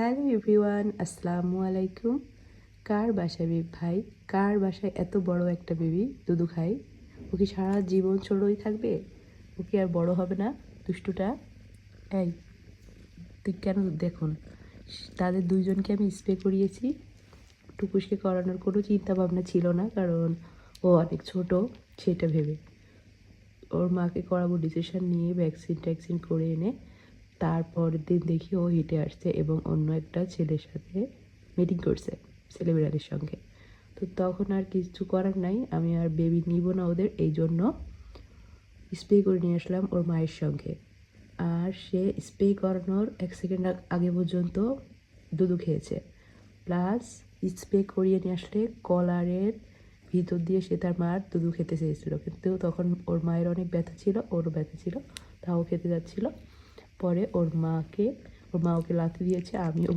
Hello everyone, আসসালামু আলাইকুম। কার বাসায় ভাই, কার বাসায় এত বড় একটা বেবি দুধু খায়? ও কি সারা জীবন ছোটই থাকবে? ও কি আর বড় হবে না দুষ্টুটা? এই তুই কেন? দেখুন, তাদের দুইজনকে আমি স্প্রে করিয়েছি। টুকুসকে করানোর কোনো চিন্তা ভাবনা ছিল না, কারণ ও অনেক ছোট সেটা ভেবে। ওর মাকে করাবো ডিসিশন নিয়ে ভ্যাকসিন করে এনে তারপরের দিন দেখি ও হেঁটে আসছে এবং অন্য একটা ছেলের সাথে মিটিং করছে, ছেলে বিড়ালের সঙ্গে। তো তখন আর কিছু করার নাই, আমি আর বেবি নিব না ওদের, এই জন্য স্প্রে করে নিয়ে আসলাম ওর মায়ের সঙ্গে। আর সে স্প্রে করানোর 1 সেকেন্ড আগে পর্যন্ত দুধু খেয়েছে, প্লাস স্প্রে করিয়ে নিয়ে আসলে কলারের ভিতর দিয়ে সে তার মার দুধু খেতে চেয়েছিল, কিন্তু তখন ওর মায়ের অনেক ব্যথা ছিল, ওরও ব্যথা ছিল, তাও খেতে যাচ্ছিল। পরে ওর মা ওকে লাথি দিয়েছে, আমিও